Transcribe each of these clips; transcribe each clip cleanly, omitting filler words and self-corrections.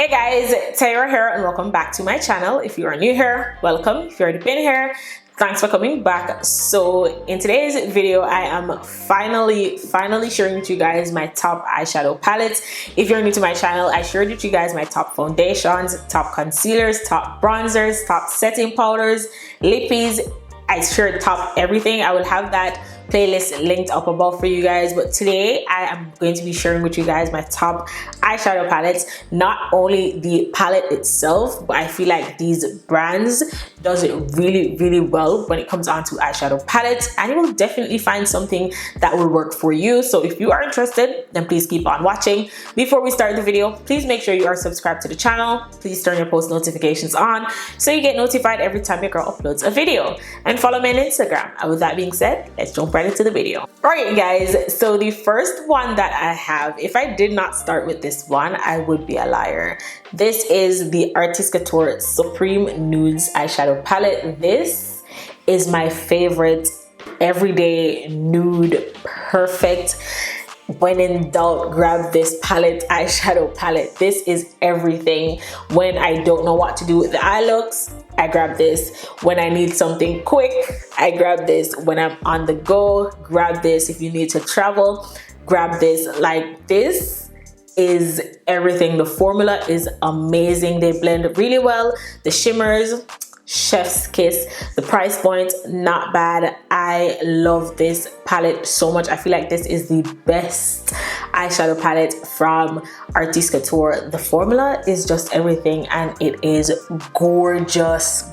Hey guys, Tyra here and welcome back to my channel. If you are new here, welcome. If you've already been here, thanks for coming back. So in today's video, I am finally sharing with you guys my top eyeshadow palettes. If you're new to my channel, I shared with you guys my top foundations, top concealers, top bronzers, top setting powders, lippies. I shared top everything. I will have that playlist linked up above for you guys, but today I am going to be sharing with you guys my top eyeshadow palettes. Not only the palette itself, but I feel like these brands does it really well when it comes on to eyeshadow palettes, and you will definitely find something that will work for you. So if you are interested, then please keep on watching. Before we start the video, please make sure you are subscribed to the channel. Please turn your post notifications on so you get notified every time your girl uploads a video, and follow me on Instagram. And with that being said, let's jump right into the video. Alright guys, so the first one that I have, if I did not start with this one, I would be a liar. This is the Couture Supreme Nudes eyeshadow palette. This is my favorite everyday nude, perfect. When in doubt, grab this palette, eyeshadow palette. This is everything. When I don't know what to do with the eye looks, I grab this. When I need something quick, I grab this. When I'm on the go, grab this. If you need to travel, grab this. Like, this is everything. The formula is amazing. They blend really well. The shimmers, chef's kiss. The price point, not bad. I love this palette so much. I feel like this is the best eyeshadow palette from Couture. The formula is just everything, and it is gorgeous,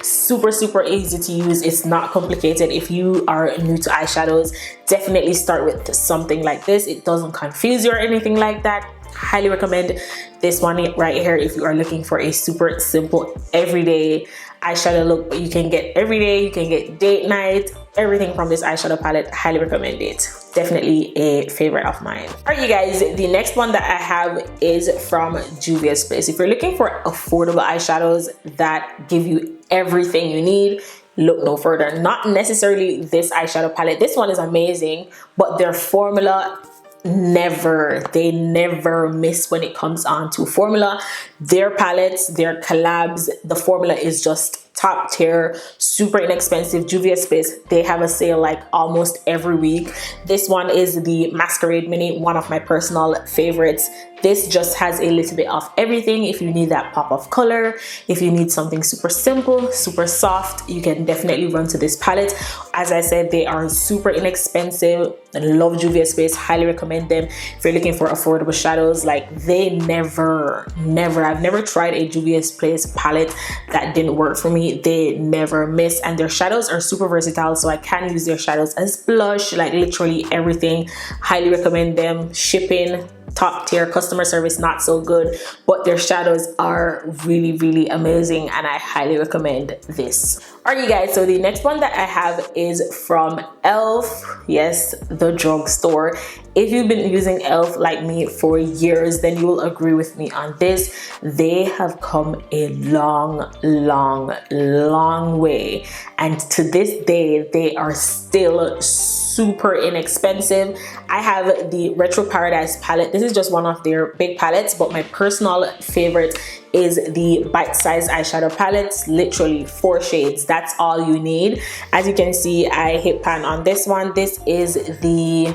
super easy to use. It's not complicated. If you are new to eyeshadows, definitely start with something like this. It doesn't confuse you or anything like that. Highly recommend this one right here if you are looking for a super simple everyday eyeshadow look. But you can get everyday, you can get date night, everything from this eyeshadow palette. Highly recommend it. Definitely a favorite of mine. Alright you guys, the next one that I have is from Juvias Place. If you're looking for affordable eyeshadows that give you everything you need, look no further. Not necessarily this eyeshadow palette. This one is amazing, but their formula, they never miss when it comes on to formula. Their palettes, their collabs, the formula is just top tier, super inexpensive. Juvias Place, they have a sale like almost every week. This one is the Masquerade Mini, one of my personal favorites. This just has a little bit of everything. If you need that pop of color, if you need something super simple, super soft, you can definitely run to this palette. As I said, they are super inexpensive. I love Juvias Place, highly recommend them. If you're looking for affordable shadows, like, they never, I've never tried a Juvias Place palette that didn't work for me. They never miss, and their shadows are super versatile, so I can use their shadows as blush, like literally everything. Highly recommend them. Shipping, top tier. Customer service, not so good, but their shadows are really amazing, and I highly recommend this. Alright you guys, so the next one that I have is from ELF. Yes, the drugstore. If you've been using ELF like me for years, then you will agree with me on this. They have come a long way, and to this day they are still super inexpensive. I have the Retro Paradise palette. This is just one of their big palettes, but my personal favorite is the bite-sized eyeshadow palettes. Literally 4 shades, that's all you need. As you can see, I hit pan on this one. This is the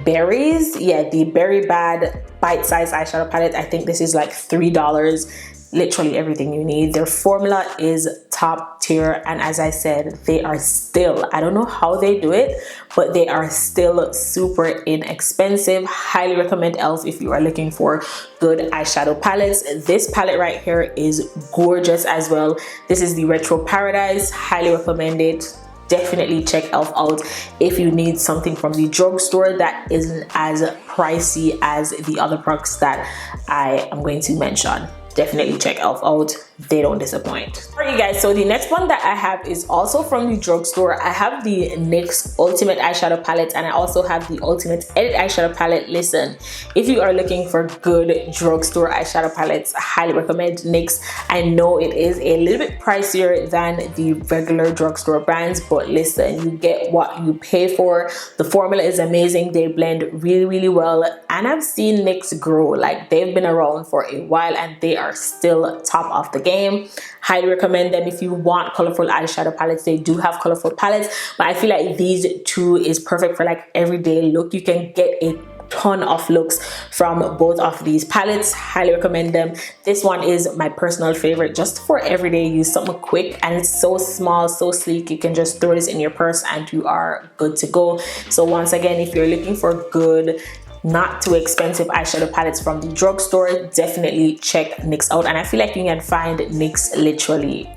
berries, yeah, the Berry Bad bite-sized eyeshadow palette. I think this is like $3. Literally everything you need. Their formula is top tier, and as I said, they are still, I don't know how they do it, but they are still super inexpensive. Highly recommend ELF if you are looking for good eyeshadow palettes. This palette right here is gorgeous as well. This is the Retro Paradise. Highly recommend it. Definitely check ELF out if you need something from the drugstore that isn't as pricey as the other products that I am going to mention. Definitely check ELF out. They don't disappoint. Alright, you guys, so the next one that I have is also from the drugstore. I have the NYX Ultimate Eyeshadow Palette, and I also have the Ultimate Edit Eyeshadow Palette. Listen, if you are looking for good drugstore eyeshadow palettes, I highly recommend NYX. I know it is a little bit pricier than the regular drugstore brands, but listen, you get what you pay for. The formula is amazing. They blend really, really well, and I've seen NYX grow. Like, they've been around for a while and they are still top of the game. Highly recommend them if you want colorful eyeshadow palettes. They do have colorful palettes, but I feel like these two is perfect for like everyday look. You can get a ton of looks from both of these palettes. Highly recommend them. This one is my personal favorite just for everyday use, something quick, and it's so small, so sleek. You can just throw this in your purse and you are good to go. So once again, if you're looking for good, not too expensive eyeshadow palettes from the drugstore, definitely check NYX out. And I feel like you can find NYX literally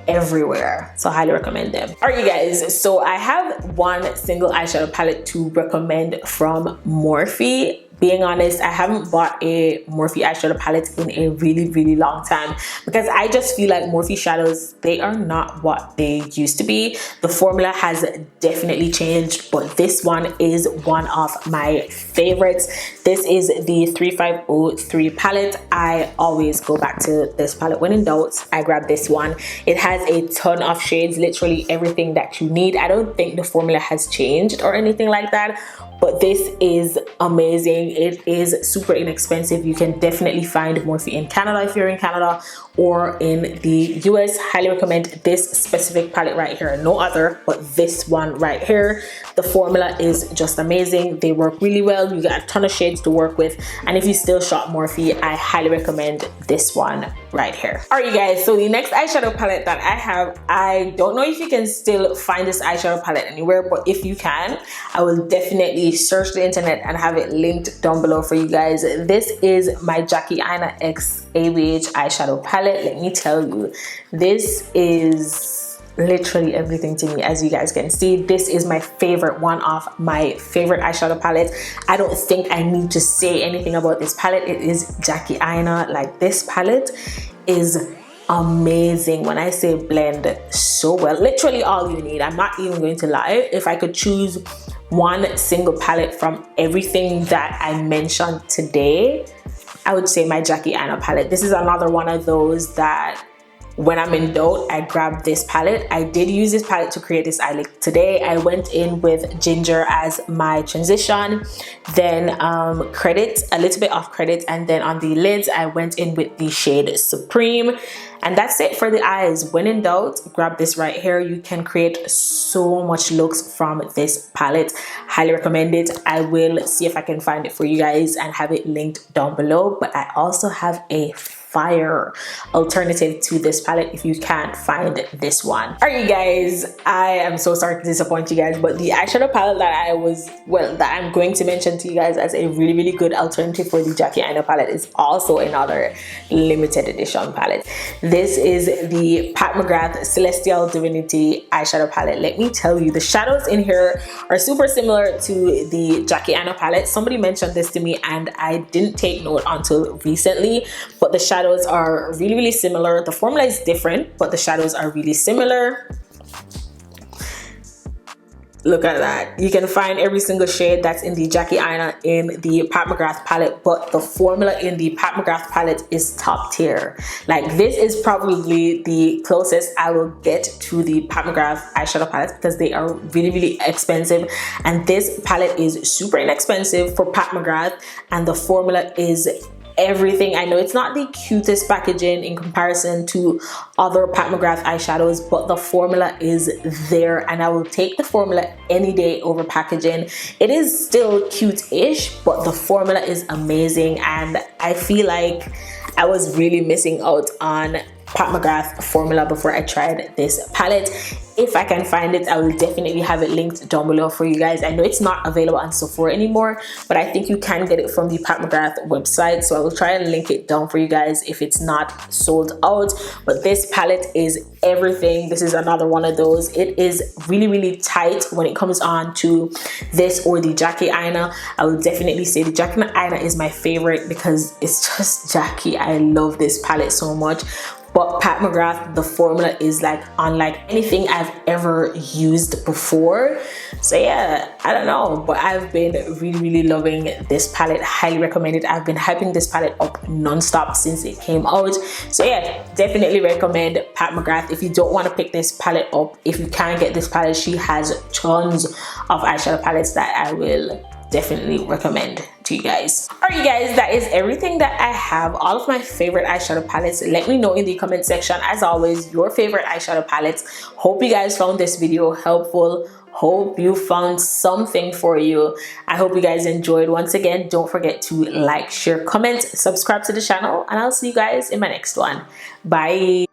everywhere, so highly recommend them. All right, you guys, so I have one single eyeshadow palette to recommend from Morphe. Being honest, I haven't bought a Morphe eyeshadow palette in a really, really long time because I just feel like Morphe shadows, they are not what they used to be. The formula has definitely changed, but this one is one of my favorites. This is the 3503 palette. I always go back to this palette when in doubt. I grab this one. It has a ton of shades, literally everything that you need. I don't think the formula has changed or anything like that, but this is amazing. It is super inexpensive. You can definitely find Morphe in Canada if you're in Canada, or in the US. Highly recommend this specific palette right here. No other, but this one right here. The formula is just amazing. They work really well. You got a ton of shades to work with, and if you still shop Morphe, I highly recommend this one right here. All right, you guys, so the next eyeshadow palette that I have, I don't know if you can still find this eyeshadow palette anywhere, but if you can, I will definitely search the internet and have it linked down below for you guys. This is my Jacky Anna X ABH eyeshadow palette. Let me tell you, this is literally everything to me. As you guys can see, this is my favorite, one of my favorite eyeshadow palettes. I don't think I need to say anything about this palette. It is Jacky Anna. Like, this palette is amazing. When I say blend so well, literally all you need. I'm not even going to lie. If I could choose one single palette from everything that I mentioned today, I would say my Jacky Anna palette. This is another one of those that when I'm in doubt, I grab this palette. I did use this palette to create this eye look today. I went in with Ginger as my transition, then credit, a little bit off credit, and then on the lids, I went in with the shade Supreme. And that's it for the eyes. When in doubt, grab this right here. You can create so much looks from this palette. Highly recommend it. I will see if I can find it for you guys and have it linked down below. But I also have a fire alternative to this palette if you can't find this one. All right, you guys, I am so sorry to disappoint you guys, but the eyeshadow palette that I'm going to mention to you guys as a really, really good alternative for the Jacky Anna palette is also another limited edition palette. This is the Pat McGrath Celestial Divinity eyeshadow palette. Let me tell you, the shadows in here are super similar to the Jacky Anna palette. Somebody mentioned this to me and I didn't take note until recently, but the shadows are really, really similar. The formula is different, but the shadows are really similar. Look at that. You can find every single shade that's in the Jacky Anna in the Pat McGrath palette, but the formula in the Pat McGrath palette is top tier. Like, this is probably the closest I will get to the Pat McGrath eyeshadow palettes because they are really, really expensive. And this palette is super inexpensive for Pat McGrath, and the formula is everything. I know it's not the cutest packaging in comparison to other Pat McGrath eyeshadows, but the formula is there, and I will take the formula any day over packaging. It is still cute-ish, but the formula is amazing, and I feel like I was really missing out on Pat McGrath formula before I tried this palette. If I can find it, I will definitely have it linked down below for you guys. I know it's not available on Sephora anymore, but I think you can get it from the Pat McGrath website, so I will try and link it down for you guys if it's not sold out. But this palette is everything. This is another one of those. It is really, really tight when it comes on to this or the Jacky Anna. I will definitely say the Jacky Anna is my favorite because it's just Jacky. I love this palette so much. but Pat McGrath, the formula is like unlike anything I've ever used before. So yeah, I don't know, but I've been really loving this palette. Highly recommend it. I've been hyping this palette up non-stop since it came out. So yeah, definitely recommend Pat McGrath if you don't want to pick this palette up. If you can't get this palette, she has tons of eyeshadow palettes that I will definitely recommend to you guys. Alright, you guys, that is everything that I have. All of my favorite eyeshadow palettes. Let me know in the comment section, as always, your favorite eyeshadow palettes. Hope you guys found this video helpful. Hope you found something for you. I hope you guys enjoyed. Once again, don't forget to like, share, comment, subscribe to the channel, and I'll see you guys in my next one. Bye.